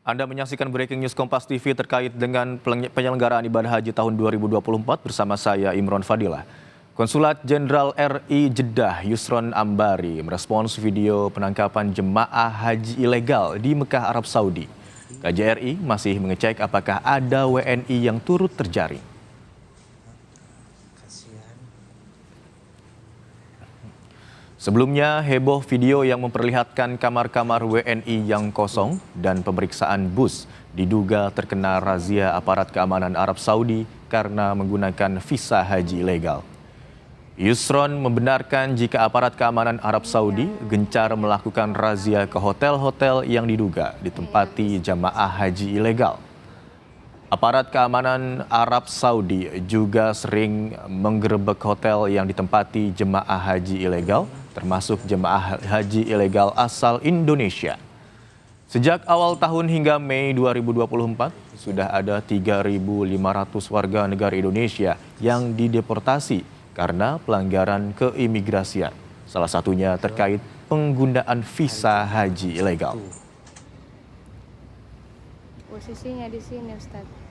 Anda menyaksikan Breaking News Kompas TV terkait dengan penyelenggaraan ibadah haji tahun 2024 bersama saya Imron Fadilah. Konsulat Jenderal RI Jeddah Yusron Ambari merespons video penangkapan jemaah haji ilegal di Mekah, Arab Saudi. KJRI masih mengecek apakah ada WNI yang turut terjaring. Sebelumnya, heboh video yang memperlihatkan kamar-kamar WNI yang kosong dan pemeriksaan bus diduga terkena razia aparat keamanan Arab Saudi karena menggunakan visa haji ilegal. Yusron membenarkan jika aparat keamanan Arab Saudi gencar melakukan razia ke hotel-hotel yang diduga ditempati jamaah haji ilegal. Aparat keamanan Arab Saudi juga sering menggerebek hotel yang ditempati jemaah haji ilegal, termasuk jemaah haji ilegal asal Indonesia. Sejak awal tahun hingga Mei 2024, sudah ada 3.500 warga negara Indonesia yang dideportasi karena pelanggaran keimigrasian. Salah satunya terkait penggunaan visa haji ilegal. Posisinya di sini, Ustadz.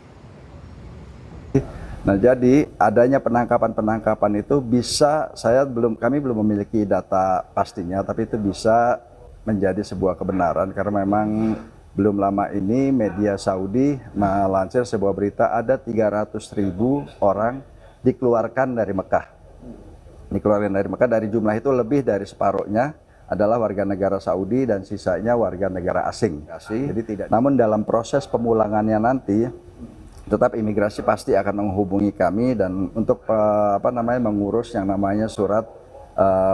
Nah, jadi adanya penangkapan itu bisa, kami belum memiliki data pastinya, tapi itu bisa menjadi sebuah kebenaran karena memang belum lama ini media Saudi melansir sebuah berita ada 300.000 orang dikeluarkan dari Mekah. Dikeluarkan dari Mekah, dari jumlah itu lebih dari separuhnya adalah warga negara Saudi dan sisanya warga negara asing. Namun dalam proses pemulangannya nanti tetap imigrasi pasti akan menghubungi kami dan untuk mengurus yang namanya surat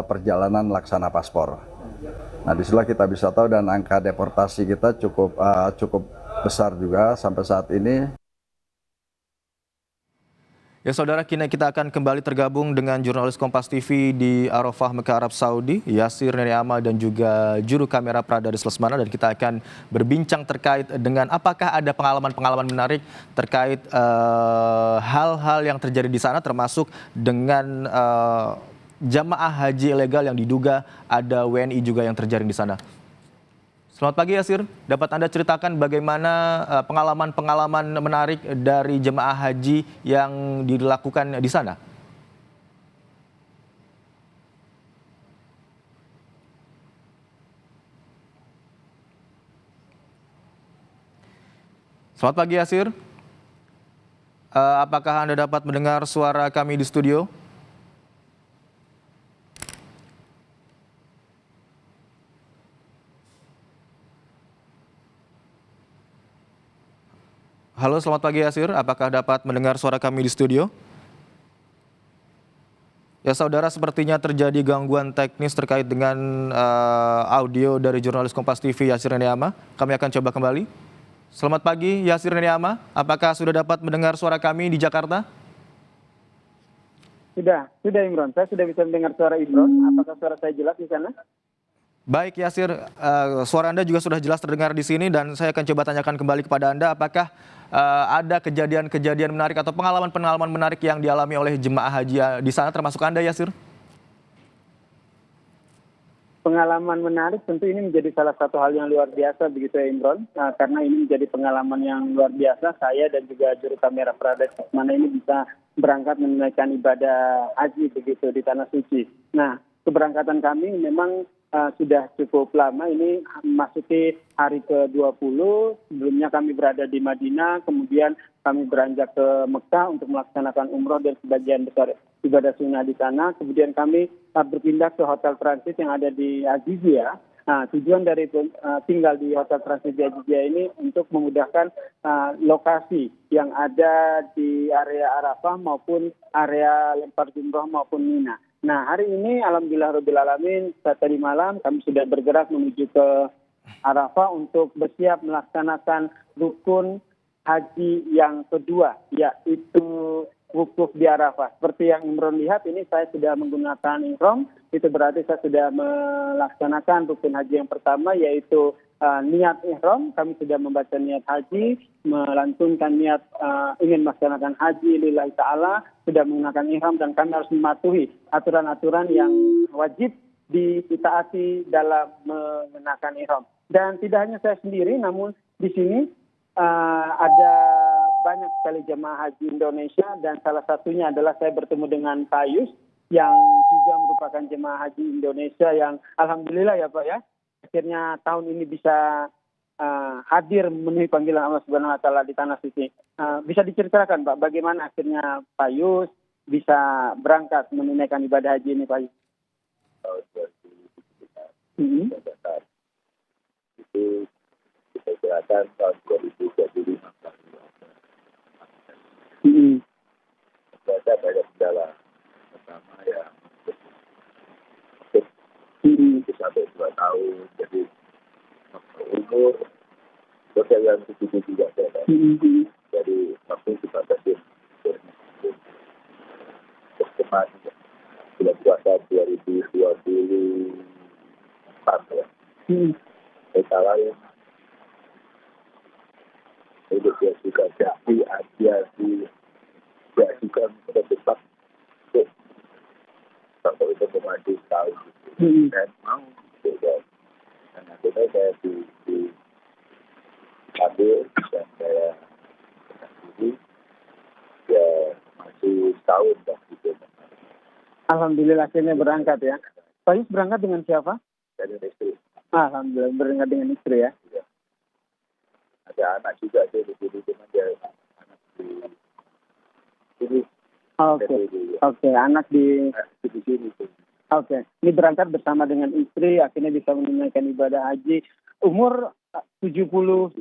perjalanan laksana paspor. Nah, disitulah kita bisa tahu dan angka deportasi kita cukup besar juga sampai saat ini. Ya saudara, kini kita akan kembali tergabung dengan jurnalis Kompas TV di Arafah, Mekah, Arab Saudi, Yasir Neriama dan juga juru kamera Pradaris Lesmana, dan kita akan berbincang terkait dengan apakah ada pengalaman-pengalaman menarik terkait hal-hal yang terjadi di sana, termasuk dengan jamaah haji ilegal yang diduga ada WNI juga yang terjaring di sana. Selamat pagi Yasir, dapat Anda ceritakan bagaimana pengalaman-pengalaman menarik dari jemaah haji yang dilakukan di sana? Selamat pagi Yasir, apakah Anda dapat mendengar suara kami di studio? Halo, selamat pagi Yasir. Apakah dapat mendengar suara kami di studio? Ya saudara, sepertinya terjadi gangguan teknis terkait dengan audio dari jurnalis Kompas TV Yasir Neriama. Kami akan coba kembali. Selamat pagi Yasir Neriama. Apakah sudah dapat mendengar suara kami di Jakarta? Sudah Imron. Saya sudah bisa mendengar suara Imron. Apakah suara saya jelas di sana? Baik Yasir, suara Anda juga sudah jelas terdengar di sini dan saya akan coba tanyakan kembali kepada Anda apakah ada kejadian-kejadian menarik atau pengalaman-pengalaman menarik yang dialami oleh jemaah haji di sana, termasuk Anda Yasir? Pengalaman menarik tentu ini menjadi salah satu hal yang luar biasa begitu ya Imron. Nah, karena ini menjadi pengalaman yang luar biasa, saya dan juga juru kamera Pradaris mana ini bisa berangkat menunaikan ibadah haji begitu di Tanah Suci. Nah, keberangkatan kami memang sudah cukup lama, ini memasuki hari ke-20. Sebelumnya kami berada di Madinah, kemudian kami beranjak ke Mekah untuk melaksanakan umroh dan sebagian besar ibadah sunnah di sana. Kemudian kami berpindah ke hotel transit yang ada di Azizia. Nah, tujuan dari tinggal di hotel transit di Azizia ini untuk memudahkan lokasi yang ada di area Arafah maupun area lempar jumroh maupun Mina. Nah, hari ini alhamdulillahirrahmanirrahim tadi malam kami sudah bergerak menuju ke Arafah untuk bersiap melaksanakan rukun haji yang kedua, yaitu wukuf di Arafah. Seperti yang Imron lihat, ini saya sudah menggunakan ihram, itu berarti saya sudah melaksanakan rukun haji yang pertama, yaitu niat ihram. Kami sudah membaca niat haji, melantunkan niat ingin melaksanakan haji lillahi ta'ala, sudah menggunakan ihram, dan kami harus mematuhi aturan-aturan yang wajib ditaati dalam mengenakan ihram. Dan tidak hanya saya sendiri, namun di sini ada banyak sekali jemaah haji Indonesia dan salah satunya adalah saya bertemu dengan Pak Yus yang juga merupakan jemaah haji Indonesia yang alhamdulillah ya Pak ya, akhirnya tahun ini bisa hadir memenuhi panggilan Allah Subhanahu wa taala di tanah suci. Bisa diceritakan Pak bagaimana akhirnya Pak Yus bisa berangkat menunaikan ibadah haji ini Pak Yus? Itu kita gerakan tahun 2025. Ada banyak kendala. Pertama ya itu sampai 2 tahun. Jadi umur hotel yang 73 saya. Jadi waktu dibatasi. Kemarin bulan puasa 2024 ya. Kita lain itu dia juga jadi dia juga tetap untuk itu kemaju tahun dan mau juga dan akhirnya saya diambil dan saya sendiri ya masih tahun dan gitu. Alhamdulillah akhirnya berangkat ya. Pak Yus berangkat dengan siapa? Dan istri. Alhamdulillah berangkat dengan istri ya. Ada anak juga di sini, cuma dia anak di sini. Oke, anak di sini. Oke, ini berangkat bersama dengan istri, akhirnya bisa menunaikan ibadah haji. Umur 72.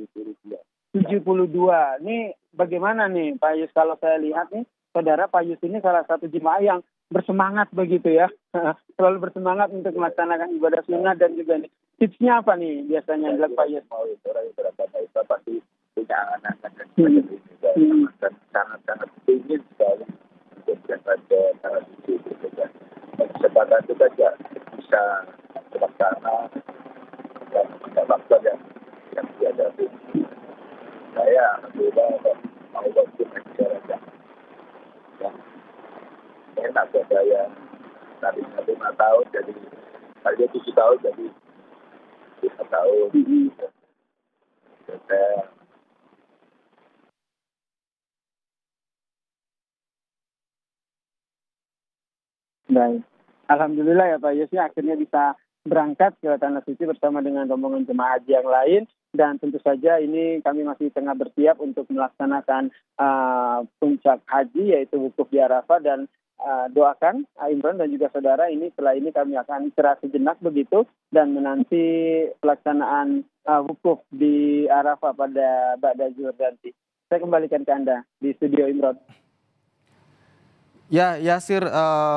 Ini bagaimana nih Pak Yus, kalau saya lihat nih, saudara Pak Yus ini salah satu jemaah yang bersemangat begitu ya. Selalu bersemangat untuk melaksanakan ibadah sunnah dan juga nih. Tipsnya apa nih biasanya yang dilakukan Pak Yus? Orang yang beragama Islam pasti punya anak-anak dan semacam ini. Dan sangat-sangat ingin sekali untuk berada sangat suci. Kesempatan itu saja bisa terlaksana dan tidak faktor yang dihadapi. Saya alhamdulillah mau waktu masyarakat yang enak saja yang tadinya 5 tahun jadi tadinya 7 tahun jadi 5 tahun. Saya Baik. Alhamdulillah ya Pak Yus ya, akhirnya bisa berangkat ke Tanah Suci bersama dengan rombongan jemaah haji yang lain. Dan tentu saja ini kami masih tengah bersiap untuk melaksanakan puncak haji yaitu wukuf di Arafah. Dan doakan Imron dan juga saudara ini setelah ini kami akan istirahat sejenak begitu dan menanti pelaksanaan wukuf di Arafah pada Ba'da Zuhur nanti. Saya kembalikan ke Anda di studio Imron. Ya, Yasir,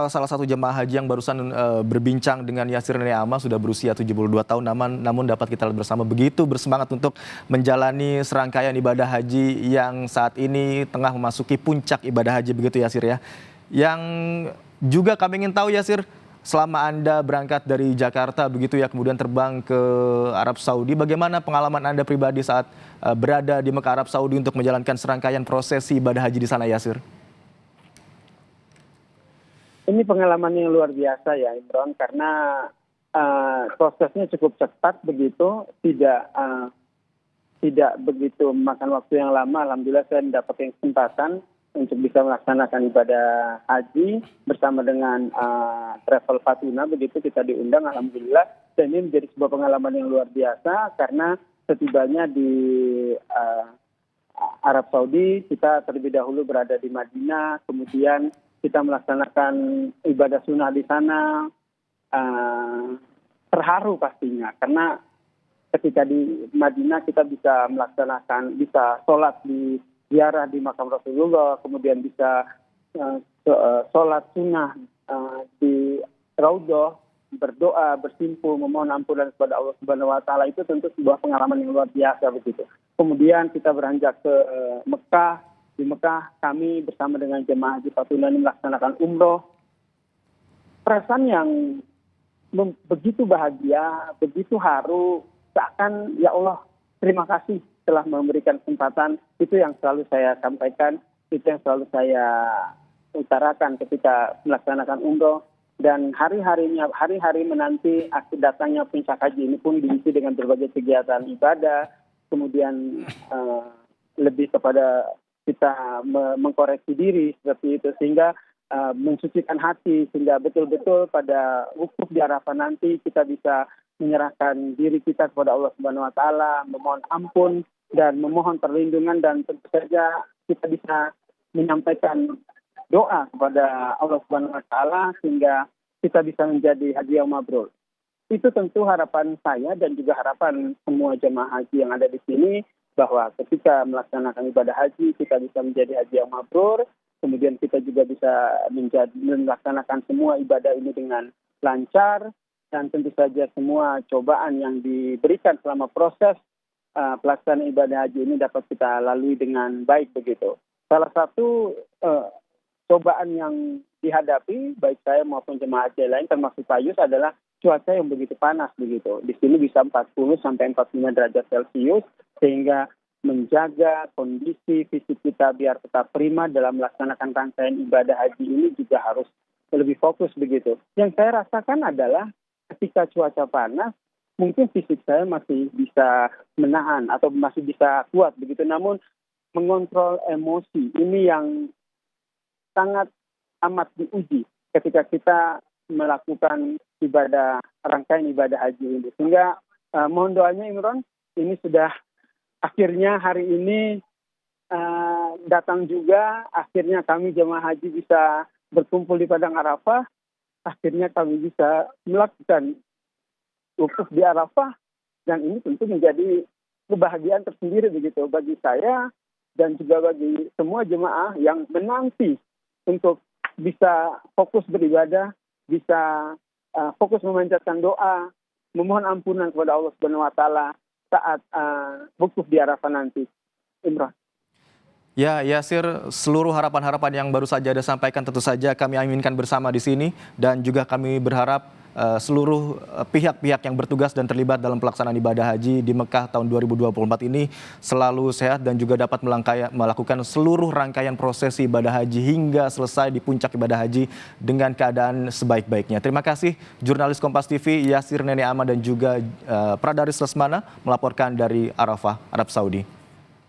salah satu jemaah haji yang barusan berbincang dengan Yasir Neama sudah berusia 72 tahun, namun dapat kita lihat bersama begitu bersemangat untuk menjalani serangkaian ibadah haji yang saat ini tengah memasuki puncak ibadah haji begitu Yasir ya. Yang juga kami ingin tahu Yasir, selama Anda berangkat dari Jakarta begitu ya, kemudian terbang ke Arab Saudi, bagaimana pengalaman Anda pribadi saat berada di Mekah Arab Saudi untuk menjalankan serangkaian prosesi ibadah haji di sana Yasir? Ini pengalaman yang luar biasa ya Imron, karena prosesnya cukup cepat begitu, tidak begitu memakan waktu yang lama. Alhamdulillah saya mendapatkan kesempatan untuk bisa melaksanakan ibadah haji bersama dengan Travel Fatuna begitu, kita diundang alhamdulillah. Dan ini menjadi sebuah pengalaman yang luar biasa karena setibanya di Arab Saudi kita terlebih dahulu berada di Madinah, kemudian kita melaksanakan ibadah sunnah di sana. Terharu pastinya karena ketika di Madinah kita bisa bisa sholat di ziarah di makam Rasulullah, kemudian bisa sholat sunnah di Raudhah, berdoa, bersimpuh, memohon ampunan kepada Allah Subhanahu wa taala. Itu tentu sebuah pengalaman yang luar biasa begitu. Kemudian kita beranjak ke Mekah. Di Mekah kami bersama dengan jemaah Haji Fatuna melaksanakan umroh. Perasaan yang begitu bahagia, begitu haru, seakan ya Allah terima kasih telah memberikan kesempatan. Itu yang selalu saya sampaikan, itu yang selalu saya utarakan ketika melaksanakan umroh. Dan hari-hari menanti datangnya puncak haji ini pun diisi dengan berbagai kegiatan ibadah, kemudian lebih kepada kita mengkoreksi diri seperti itu, sehingga mensucikan hati, sehingga betul-betul pada wukuf di Arafah nanti kita bisa menyerahkan diri kita kepada Allah Subhanahu wa taala, memohon ampun dan memohon perlindungan, dan tentu saja kita bisa menyampaikan doa kepada Allah Subhanahu wa taala sehingga kita bisa menjadi haji yang mabrur. Itu tentu harapan saya dan juga harapan semua jemaah haji yang ada di sini, bahwa ketika melaksanakan ibadah haji kita bisa menjadi haji yang mabrur, kemudian kita juga bisa melaksanakan semua ibadah ini dengan lancar, dan tentu saja semua cobaan yang diberikan selama proses pelaksanaan ibadah haji ini dapat kita lalui dengan baik begitu. Salah satu cobaan yang dihadapi baik saya maupun jemaah haji lain termasuk Pak Yus adalah cuaca yang begitu panas begitu. Di sini bisa 40 sampai 45 derajat Celcius, sehingga menjaga kondisi fisik kita biar tetap prima dalam melaksanakan rangkaian ibadah haji ini juga harus lebih fokus begitu. Yang saya rasakan adalah ketika cuaca panas, mungkin fisik saya masih bisa menahan atau masih bisa kuat begitu. Namun mengontrol emosi ini yang sangat amat diuji ketika kita melakukan rangkaian ibadah haji ini. Sehingga mohon doanya Imron, ini sudah akhirnya hari ini datang juga, akhirnya kami jemaah haji bisa berkumpul di Padang Arafah, akhirnya kami bisa melakukan wukuf di Arafah, dan ini tentu menjadi kebahagiaan tersendiri begitu bagi saya dan juga bagi semua jemaah yang menanti untuk bisa fokus beribadah, bisa fokus memanjatkan doa, memohon ampunan kepada Allah Subhanahu wa taala saat wukuf di Arafah nanti. Imran. Ya, Yasir, seluruh harapan-harapan yang baru saja Anda sampaikan tentu saja kami aminkan bersama di sini, dan juga kami berharap seluruh pihak-pihak yang bertugas dan terlibat dalam pelaksanaan ibadah haji di Mekah tahun 2024 ini selalu sehat dan juga dapat melakukan seluruh rangkaian prosesi ibadah haji hingga selesai di puncak ibadah haji dengan keadaan sebaik-baiknya. Terima kasih jurnalis Kompas TV Yasir Nene Ahmad dan juga Pradaris Lesmana melaporkan dari Arafah, Arab Saudi.